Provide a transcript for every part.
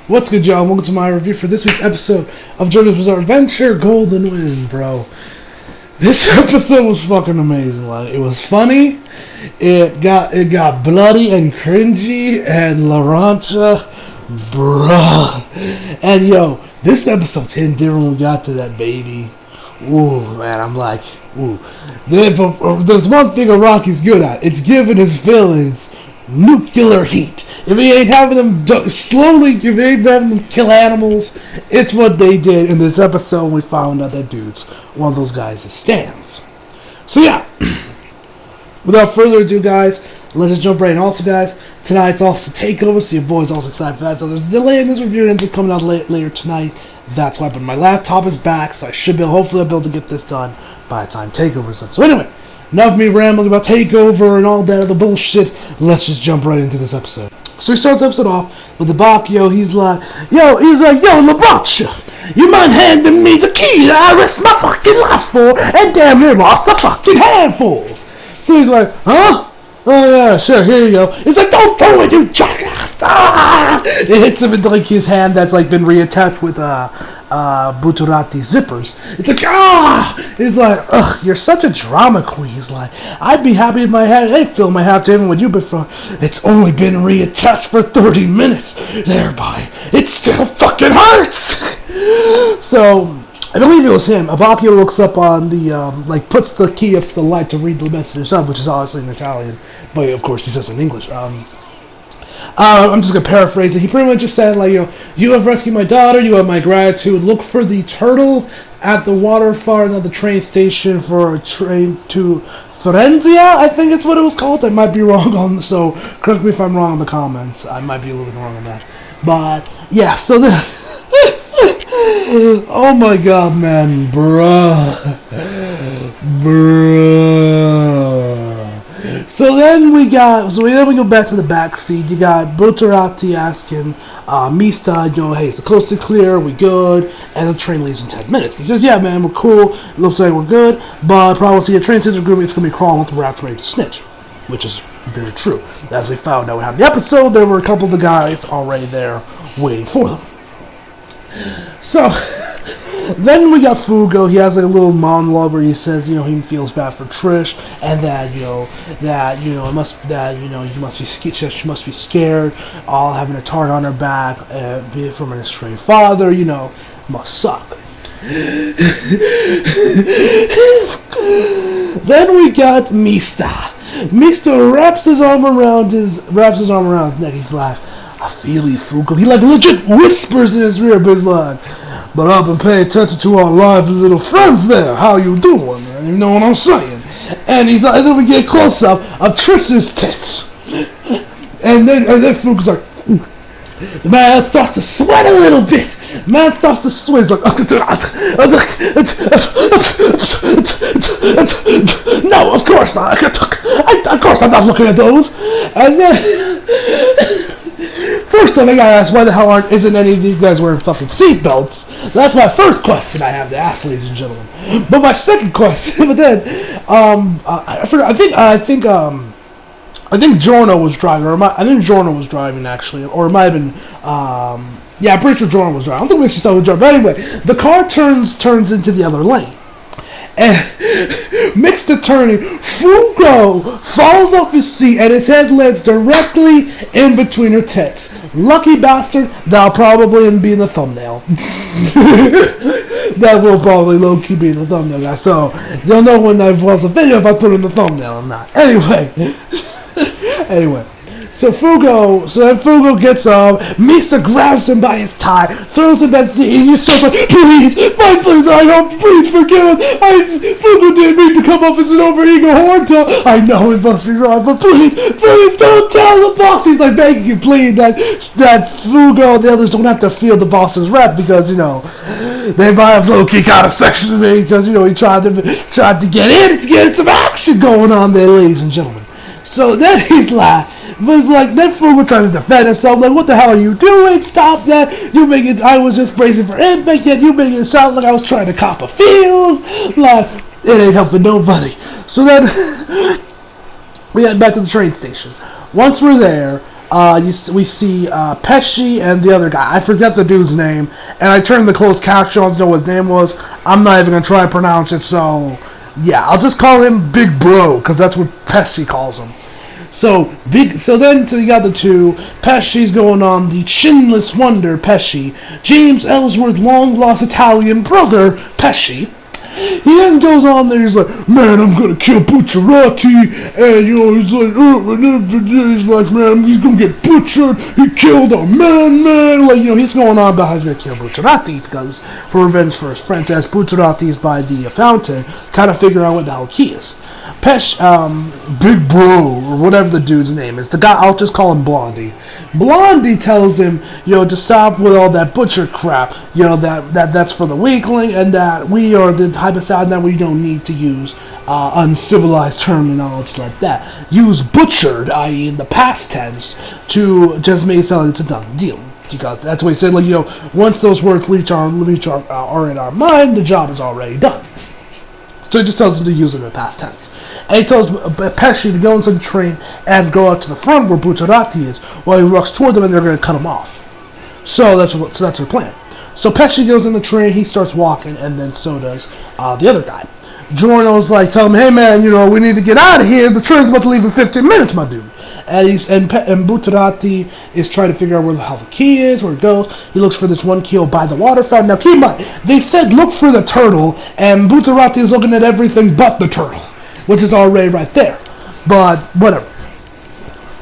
What's good, y'all? Welcome to my review for this week's episode of JoJo's Bizarre Adventure Golden Wind, bro. This episode was fucking amazing. Like, it was funny. It got bloody and cringy and Larancha, bruh. And yo, this episode's hitting different when we got to that baby. Ooh, man, I'm like, ooh. There's one thing Araki's good at. It's giving his villains nuclear heat. If he ain't having them if he ain't having them kill animals, it's what they did in this episode when we found out that dude's one of those guys that stands. So yeah, without further ado, guys, let's just jump right in. Also, guys, tonight's also Takeover, so your boy's also excited for that. So there's a delay in this review, and ends up coming out later tonight. That's why, but my laptop is back, so I should be hopefully I'll be able to get this done by the time Takeover's done. So anyway, enough of me rambling about Takeover and all that other bullshit. Let's just jump right into this episode. So he starts the episode off with the Bakio. He's like, yo, Labacha, you mind handing me the key that I risked my fucking life for and damn near lost a fucking handful? So he's like, huh? Oh yeah, sure, here you go. He's like, don't throw it, you jackass! Ah! It hits him in like his hand that's like been reattached with Buturati zippers. It's like, ah! He's like, ugh, you're such a drama queen. He's like, I'd be happy if my head ain't filled my half to even with you before. It's only been reattached for 30 minutes. Thereby, it still fucking hurts! So I believe it was him. Abakio looks up on the, puts the key up to the light to read the message himself, which is obviously in Italian, but of course he says in English. I'm just gonna paraphrase it. He pretty much just said, like, you have rescued my daughter, you have my gratitude. Look for the turtle at the water far end of the train station for a train to Forenzia, I think it's what it was called. I might be wrong on, so correct me if I'm wrong in the comments. I might be a little bit wrong on that. But, yeah, so oh my god, man, bruh. So then we go back to the back seat. You got Buturati asking Mista, hey, is the coast clear? Are we good? And the train leaves in 10 minutes. He says, yeah, man, we're cool. It looks like we're good, but probably the train says it's going to be crawling with the rats ready to snitch, which is very true. As we found out in the episode, there were a couple of the guys already there waiting for them. So then we got Fugo. He has like a little monologue where he says, he feels bad for Trish, and that she must be scared, all having a target on her back, from an estranged father, must suck. Then we got Mista. Mista wraps his arm around his neck. He's like, I feel you, Fugo. He like legit whispers in his ear, but he's like, but I've been paying attention to our lively little friends there. How you doing, man? You know what I'm saying? And he's like, and then we get a close up of Trish's tits. And then Fugo's like, ooh. The man starts to sweat a little bit. Man starts to sweat. He's like, no, of course not. Of course I'm not looking at those. And then first time I gotta ask, why the hell isn't any of these guys wearing fucking seatbelts? That's my first question I have to ask, ladies and gentlemen. But my second question, but then, I forgot. I think Giorno was driving, I think Giorno was driving actually, or it might have been, yeah, I'm pretty sure Giorno was driving. I don't think we actually saw the driver. But anyway, the car turns into the other lane. And mixed the turning, Fugo falls off his seat and his head lands directly in between her tits. Lucky bastard, that'll probably be in the thumbnail. That will probably low-key be in the thumbnail, guys. So, you'll know when I watch the video if I put it in the thumbnail or not. Anyway. So then Fugo gets up, Mista grabs him by his tie, throws him that seat, and he starts like, please, please forgive him, Fugo didn't mean to come off as an over-ego horn. I know it must be wrong, but please don't tell the boss. He's like begging and pleading that Fugo and the others don't have to feel the boss's wrath because, they might have low-key kind of sections of me because, he tried to get in to get some action going on there, ladies and gentlemen. So then he's like, then Fugo tries to defend himself, like, what the hell are you doing? Stop that. I was just bracing for impact, yet you make it sound like I was trying to cop a field. Like, it ain't helping nobody. So then, we head back to the train station. Once we're there, we see Pesci and the other guy. I forget the dude's name, and I turned the closed caption on to know what his name was. I'm not even gonna try to pronounce it, so yeah, I'll just call him Big Bro because that's what Pesci calls him. So you got the two. Pesci's going on the chinless wonder, Pesci. James Ellsworth's long lost Italian brother, Pesci. He then goes on there, he's like, man, I'm gonna kill Bucciarati, and he's like, man, he's gonna get butchered, he killed a man, like, he's going on about how he's gonna kill Bucciarati, because, for revenge for his friends, as Bucciarati is by the fountain, kind of figure out what the hell he is. Big Bro, or whatever the dude's name is, the guy, I'll just call him Blondie. Blondie tells him, to stop with all that butcher crap, that's for the weakling, and that we are the type of side that we don't need to use uncivilized terminology like that. Use butchered, i.e. in the past tense, to just make it sound like it's a done deal. Because that's what he said, once those words are in our mind, the job is already done. So he just tells him to use it in the past tense. And he tells Pesci to go into the train and go out to the front where Bucciarati is, while he walks toward them and they're going to cut him off. So that's their plan. So Pesci goes in the train, he starts walking, and then so does the other guy. Giorno's like, tell him, hey man, we need to get out of here, the train's about to leave in 15 minutes, my dude. And Bucciarati is trying to figure out where the hell the key is, where it goes. He looks for this one key by the water fountain. Now keep in mind, they said look for the turtle, and Bucciarati is looking at everything but the turtle, which is already right there. But whatever.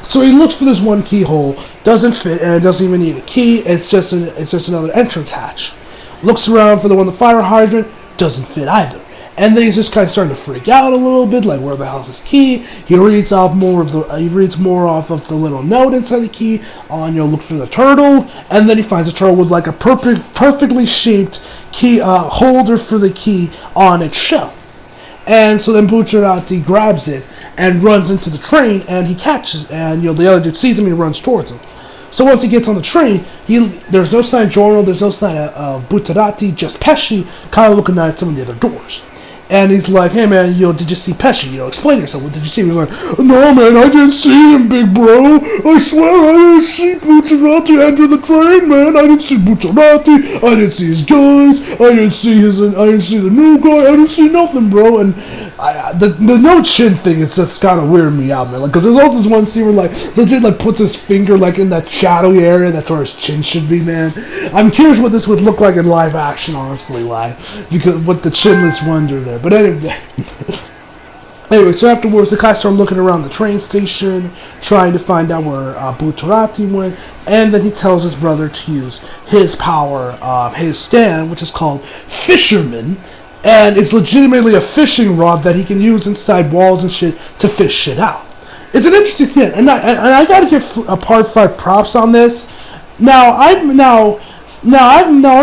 So he looks for this one keyhole, doesn't fit, and it doesn't even need a key. It's just another entrance hatch. Looks around for the one, the fire hydrant, doesn't fit either. And then he's just kind of starting to freak out a little bit, like where the hell's his key? He reads more off of the little note inside the key on look for the turtle, and then he finds a turtle with like a perfectly shaped key holder for the key on its shell. And so then Bucciarati grabs it and runs into the train, and he catches, and the other dude sees him and he runs towards him. So once he gets on the train, there's no sign of Giorno, there's no sign of Bucciarati, just Pesci kind of looking at some of the other doors. And he's like, hey man, did you see Pesci? Explain yourself. What did you see? He's like, no man, I didn't see him, big bro. I swear I didn't see Bucciarati enter the train, man. I didn't see Bucciarati. I didn't see his guys. I didn't see the new guy. I didn't see nothing, bro. And the no chin thing is just kind of weirding me out, man. Because there's also this one scene where legit puts his finger in that shadowy area. That's where his chin should be, man. I'm curious what this would look like in live action, honestly, because with the chinless wonder there. But anyway, so afterwards, the guys start looking around the train station, trying to find out where Bucciarati went, and then he tells his brother to use his power, his stand, which is called Fisherman, and it's legitimately a fishing rod that he can use inside walls and shit to fish shit out. It's an interesting scene, and I gotta give a Part 5 props on this. I've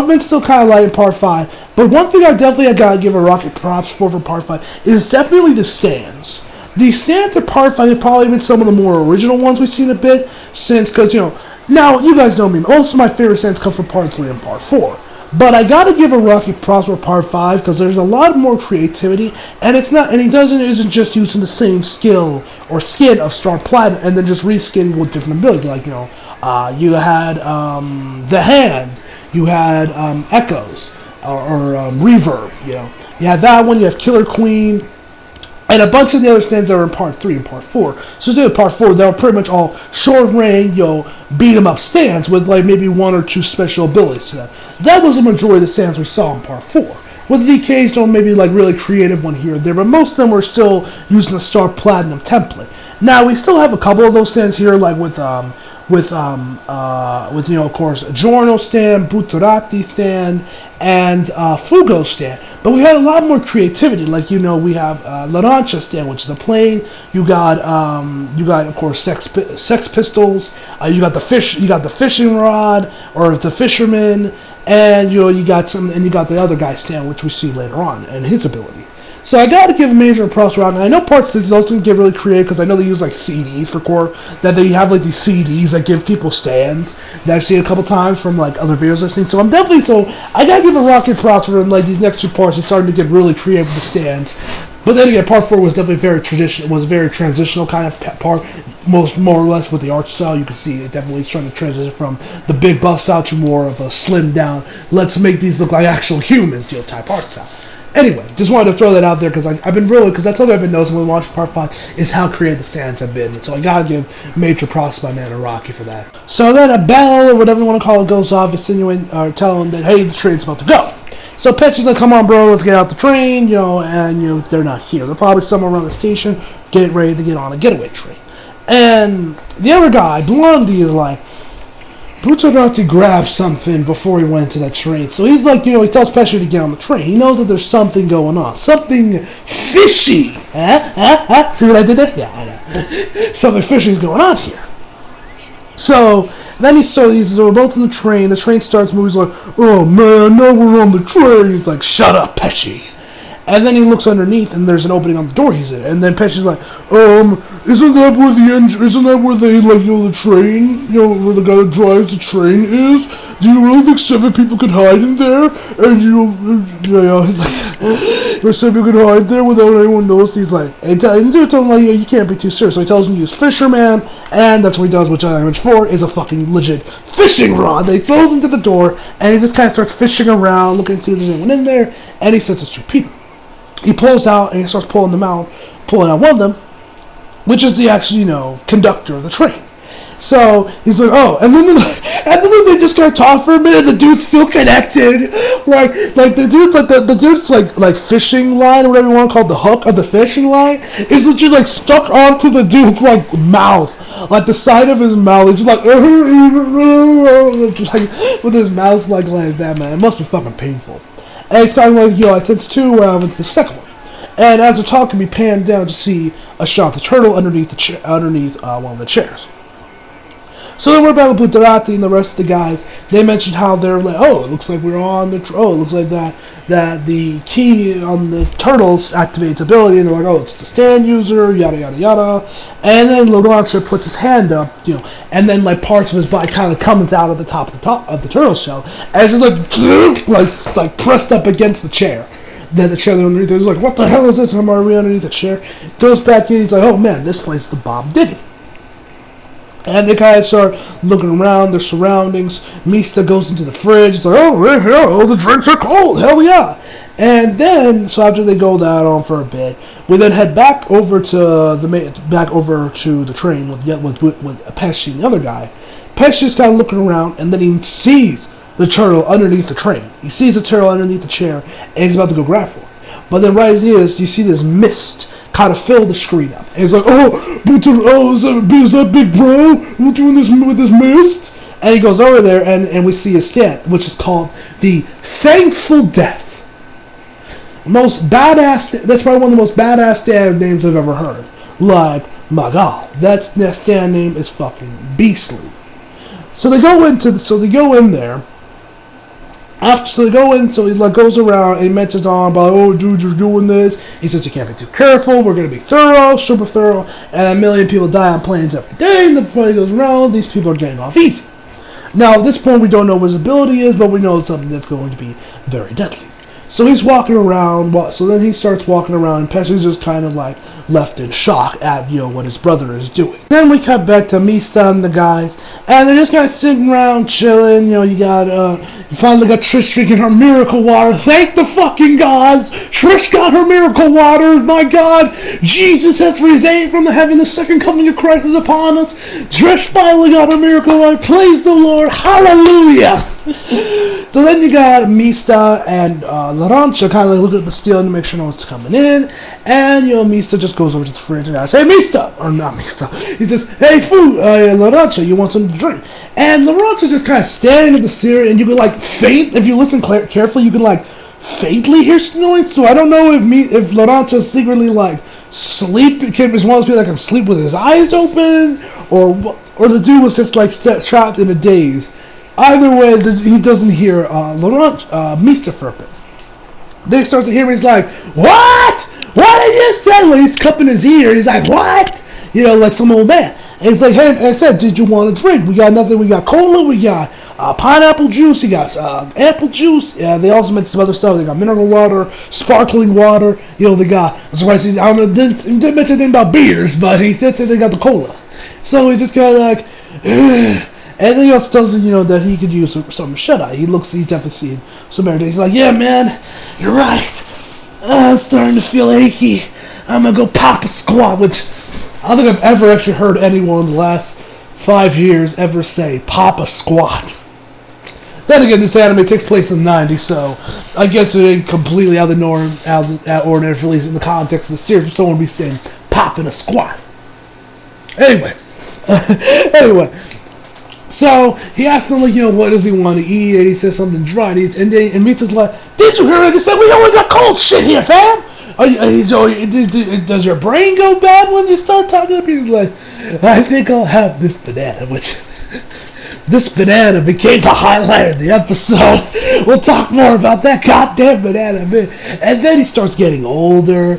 been still kind of light in Part 5, but one thing I gotta give a rocket props for Part 5 is definitely the stands. The stands in Part 5 have probably been some of the more original ones we've seen a bit, because, now, you guys know me, most of my favorite stands come from Part 3 and Part 4. But I gotta give a rocket props for Part 5, because there's a lot more creativity, and isn't just using the same skill or skin of Star Platinum, and then just reskinning with different abilities, you had, the hand, you had, echoes, or reverb, You have that one, you have Killer Queen, and a bunch of the other stands that are in Part 3 and Part 4. So instead of Part 4, they were pretty much all short range, beat 'em up stands with maybe one or two special abilities to them. That was the majority of the stands we saw in Part 4. With the occasional maybe really creative one here or there, but most of them were still using the Star Platinum template. Now we still have a couple of those stands here, with of course, Giorno stand, Bucciarati stand, and Fugo stand. But we had a lot more creativity. We have Larancha stand, which is a plane. You got of course Sex Pistols. You got the fishing rod or the fisherman, and you got the other guy stand, which we see later on, and his ability. So I gotta give a major props around. And I know parts of those can get really creative because I know they use like CDs for core. That they have like these CDs that give people stands that I've seen a couple times from like other videos I've seen. So I gotta give a rocket props for like these next 2 parts. It's starting to get really creative with the stands. But then again, part 4 was definitely very traditional. Was a very transitional kind of part, more or less with the art style. You can see it definitely trying to transition from the big buff style to more of a slim down. Let's make these look like actual humans, type art style. Anyway, just wanted to throw that out there because I've been really, because that's something I've been noticing when watching part 5 is how creative the stands have been. So I gotta give major props to my man Rocky for that. So then a bell or whatever you want to call it goes off, insinuating or telling that hey, the train's about to go. So Pesci's like, come on, bro, let's get out the train, and they're not here. They're probably somewhere around the station, getting ready to get on a getaway train. And the other guy, Blondie, is like, Bucciarati grabbed something before he went to that train. So he's like, he tells Pesci to get on the train. He knows that there's something going on. Something fishy. See what I did there? Yeah, I know. Something fishy is going on here. So then we're both on the train. The train starts moving. He's like, oh man, now we're on the train. He's like, shut up, Pesci. And then he looks underneath, and there's an opening on the door he's in. And then Pesci's like, isn't that where the train, where the guy that drives the train is? Do you really think 7 people could hide in there? And he's like, 7 people could hide there without anyone noticing. He's like, and tell him like, you can't be too serious. So he tells him to use fisherman, and that's what he does, which Image 4 is a fucking legit fishing rod. They throws into the door, and he just kind of starts fishing around, looking to see if there's anyone in there, and he says it's 2 people. He pulls out, and he starts pulling out one of them, which is the actual, conductor of the train. So he's like, oh, and then they just kind of talk for a minute. The dude's still connected, like the dude, the dude's like fishing line or whatever you want to call it, the hook of the fishing line is legit like stuck onto the dude's like mouth, like the side of his mouth. He's just like, just like with his mouth like that, man. It must be fucking painful. And it's kind of like, it's 2 rounds into the second one. And as they're talking, we pan down to see a shot of the turtle underneath one of the chairs. So then we're back with Bucciarati and the rest of the guys. They mentioned how they're like, oh, it looks like we're on the, it looks like that the key on the turtles activates ability, and they're like, oh, it's the stand user, yada yada yada. And then Laurentius puts his hand up, and then like parts of his body kind of comes out of the top of the turtle shell, and it's just like pressed up against the chair. Then the chair underneath is like, what the hell is this? Am I underneath the chair? Goes back in, he's like, oh man, this place is the Bob Diggity. And they kind of start looking around their surroundings. Mista goes into the fridge. It's like, oh, the drinks are cold. Hell yeah. And then, so after they go that on for a bit, we then head back over to the train with Pesci and the other guy. Pesci's kind of looking around, and then he sees the turtle underneath the train. He sees the turtle underneath the chair, and he's about to go grab for it. But then right as he is, you see this mist kind of fill the screen up. And he's like, is that big bro? What doing this with this mist? And he goes over there, and we see a stand, which is called the Thankful Death. Most badass, that's probably one of the most badass stand names I've ever heard. Like, my god, that stand name is fucking beastly. So they go in there. So he like goes around and he mentions on about, oh dude, you're doing this. He says you can't be too careful, we're gonna be thorough, super thorough, and 1 million people die on planes every day, and the plane goes around, these people are getting off easy. Now at this point we don't know what his ability is, but we know it's something that's going to be very deadly. So he's walking around, so then he starts walking around, and Pesci's just kind of like left in shock at, what his brother is doing. Then we cut back to Mista and the guys, and they're just kind of sitting around chilling, you finally got Trish drinking her miracle water. Thank the fucking gods! Trish got her miracle water, my god! Jesus has risen from the heaven, the second coming of Christ is upon us! Trish finally got her miracle water, praise the Lord, hallelujah! So then you got Mista and Laurentius kind of like looking at the steel to make sure no one's coming in, and Mista just goes over to the fridge and asks, hey Mista, or not Mista, he says, hey Laurentius, you want something to drink? And Laurentius just kind of standing at the ceiling, and you can like faint, if you listen carefully, you can like faintly hear snoring. So I don't know if Laurentius secretly like sleep, is one of those people that can sleep with his eyes open, or the dude was just like trapped in a daze. Either way, he doesn't hear Mista for a bit. They start to hear me. He's like, "What? What did you say?" Like, he's cupping his ear. He's like, "What?" You know, like some old man. And he's like, "Hey," I said, "Did you want a drink? We got nothing. We got cola. We got pineapple juice. We got apple juice. Yeah, they also mentioned some other stuff. They got mineral water, sparkling water. You know, they got. That's why I don't know. Didn't mention anything about beers, but he did say they got the cola. So he's just kind of like, ugh. And then he also tells him, you know, that he could use some shut-eye. He's definitely seen some everything. He's like, "Yeah, man, you're right. I'm starting to feel achy. I'm gonna go pop a squat," which I don't think I've ever actually heard anyone in the last 5 years ever say "pop a squat." Then again, this anime takes place in the 90s, so I guess it ain't completely out of the norm, out of ordinary, at least in the context of the series, for someone to be saying "popping a squat." Anyway. Anyway. So he asks him, like, you know, what does he want to eat? And he says something dry. And Misa's like, "Did you hear what I just said? We only got cold shit here, fam. Does your brain go bad when you start talking to people?" He's like, "I think I'll have this banana," which this banana became the highlight of the episode. We'll talk more about that goddamn banana, man. And then he starts getting older.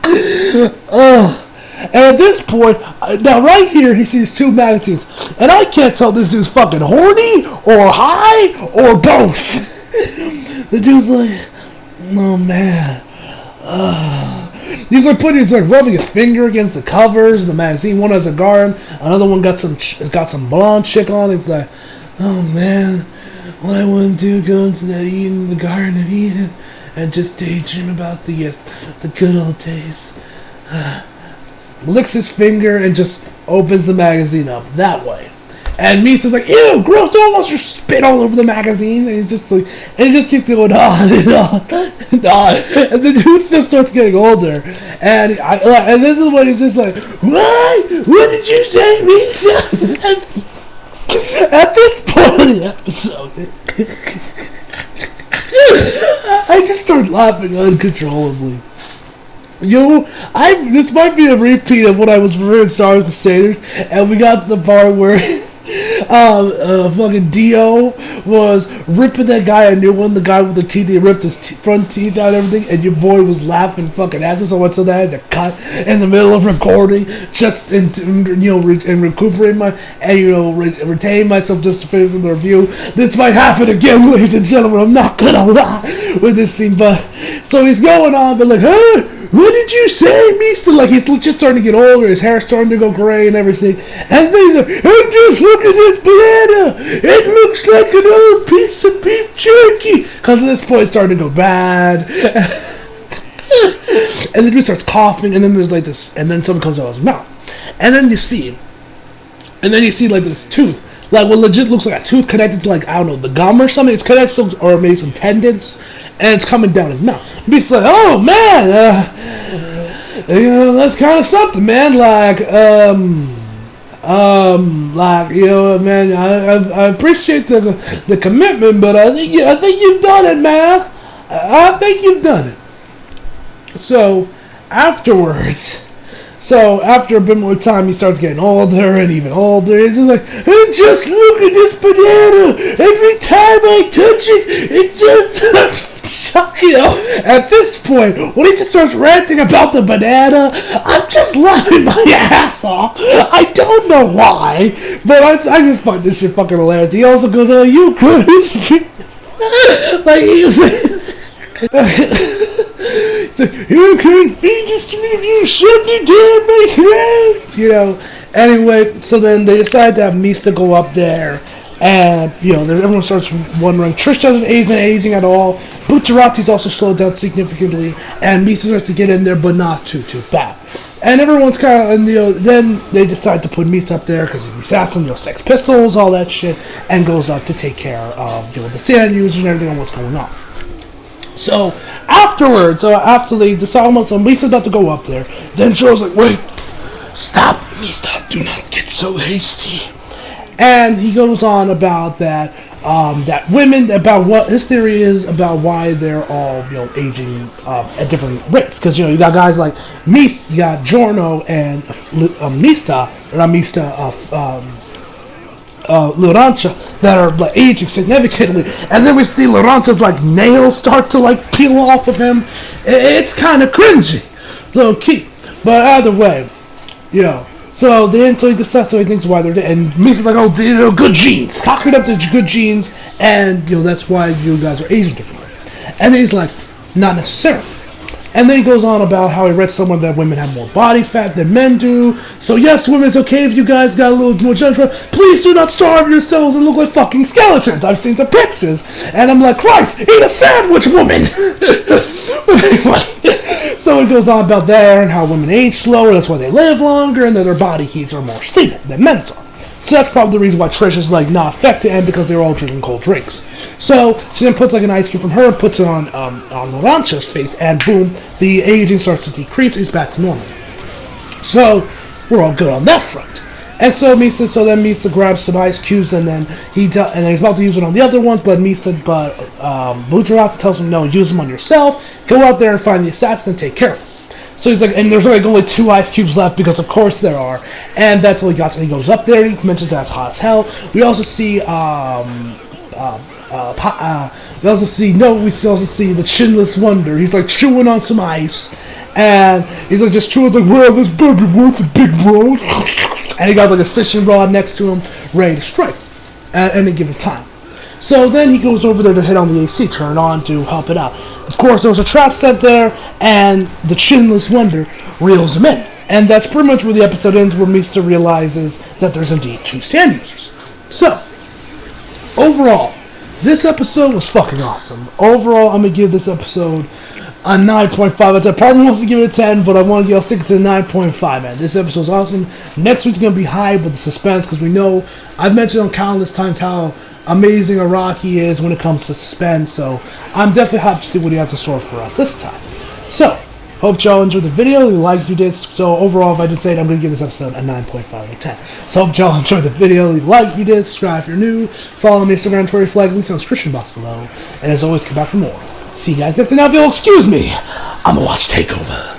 Ugh. And at this point, now right here, he sees two magazines. And I can't tell this dude's fucking horny, or high, or both. The dude's like, "Oh, man." He's like rubbing his finger against the covers of the magazine. One has a garden, another one got some blonde chick on. It's like, "Oh, man, what I want to do, go into the garden and eat it, and just daydream about the good old days." Licks his finger and just opens the magazine up that way. And Misa's like, "Ew, gross, almost just spit all over the magazine." And he's just like, and he just keeps going on and on and on. And the dude just starts getting older. And this is when he's just like, "What? What did you say, Misa?" At this point in the episode, I just started laughing uncontrollably. This might be a repeat of when I was reviewing Star Wars Crusaders, and we got to the part where fucking Dio was ripping that guy a new one, the guy with the teeth. He ripped his front teeth out and everything, and your boy was laughing fucking asses so much so that I had to cut in the middle of recording just and recuperate retain myself just to finish the review. This might happen again, ladies and gentlemen. I'm not gonna lie with this scene, but so he's going on, but like, "Huh? What did you say, Mister?" Like, he's just starting to get older, his hair's starting to go gray and everything. And then he's like, "I'm just looking at this banana. It looks like an old piece of beef jerky." Because at this point it's starting to go bad. And the dude starts coughing, and then there's like this, and then something comes out of his mouth. And then you see like this tooth. Like, what legit looks like a tooth connected to, like, I don't know, the gum or something. It's connected to, or maybe some tendons, and it's coming down his mouth. He's like, "Oh, man, that's kind of something, man. Like, man, I appreciate the commitment, but I think you've done it, man. I think you've done it." So, afterwards, after a bit more time, he starts getting older and even older. He's just like, "And just look at this banana. Every time I touch it, it just..." At this point, when he just starts ranting about the banana, I'm just laughing my ass off. I don't know why, but I just find this shit fucking hilarious. He also goes, "Oh, you crazy." Like, he was it's like, "You can't feed this to me if you shut me down my throat." Anyway, so then they decide to have Misa go up there, and, everyone starts wondering. Trish doesn't aging at all. Bucciarati's also slowed down significantly, and Misa starts to get in there, but not too bad. And everyone's kind of, then they decide to put Misa up there, because he's asking, Sex Pistols, all that shit, and goes up to take care of, the stand users and everything on what's going on. So, afterwards, after they decide almost on Misa's about to go up there, then Joe's like, "Wait, stop, Misa, do not get so hasty." And he goes on about that women, about what his theory is about why they're all, aging at different rates. Because, you got guys like Misa, you got Giorno and Mista, or not Mista, Lurancha that are like aging significantly, and then we see Lurancha's like nails start to like peel off of him. It's kind of cringy, low key. But either way, you know. So he decides, so he thinks why they're dead, and Misa's like, oh, you know, good genes, talking up the good genes, and you know that's why you guys are aging differently. And then he's like, not necessarily. And then he goes on about how he read somewhere that women have more body fat than men do. So yes, women, it's okay if you guys got a little more judgment. Please do not starve yourselves and look like fucking skeletons. I've seen some pictures, and I'm like, Christ, eat a sandwich, woman. So it goes on about there and how women age slower, that's why they live longer, and that their body heats are more stable than men's are. So that's probably the reason why Trish is like not affected, and because they're all drinking cold drinks. So she then puts like an ice cube from her, puts it on Lurancha's face, and boom, the aging starts to decrease. He's back to normal. So we're all good on that front. And so Misa grabs some ice cubes, and then he's about to use it on the other ones, but Bujarata tells him, no, use them on yourself. Go out there and find the assassin and take care of him. So he's like, and there's like only 2 ice cubes left, because of course there are, and that's all he got. So he goes up there. He mentions that it's hot as hell. We also see we also see the Chinless Wonder. He's like chewing on some ice, and he's like just chewing, like, well, this baby worth a big bro. And he got like a fishing rod next to him, ready to strike at any given time. So then he goes over there to hit on the AC, turn it on to help it out. Of course, there was a trap set there, and the Chinless Wonder reels him in. And that's pretty much where the episode ends, where Misa realizes that there's indeed 2 stand users. So, overall, this episode was fucking awesome. Overall, I'm going to give this episode a 9.5 out of 10. Part of me wants to give it a 10, but I'll stick it to 9.5, man. This episode's awesome. Next week's going to be high with the suspense, because we know, I've mentioned on countless times how amazing Araki is when it comes to suspense, so I'm definitely happy to see what he has in store for us this time. So, hope y'all enjoyed the video, like you did. So overall, if I did say it, I'm going to give this episode a 9.5 out of 10. So hope y'all enjoyed the video, leave a like if you did, subscribe if you're new, follow me on Instagram, Twitter, flag, links on the description box below, and as always, come back for more. See you guys next time. Now, if you'll excuse me, I'm gonna watch Takeover.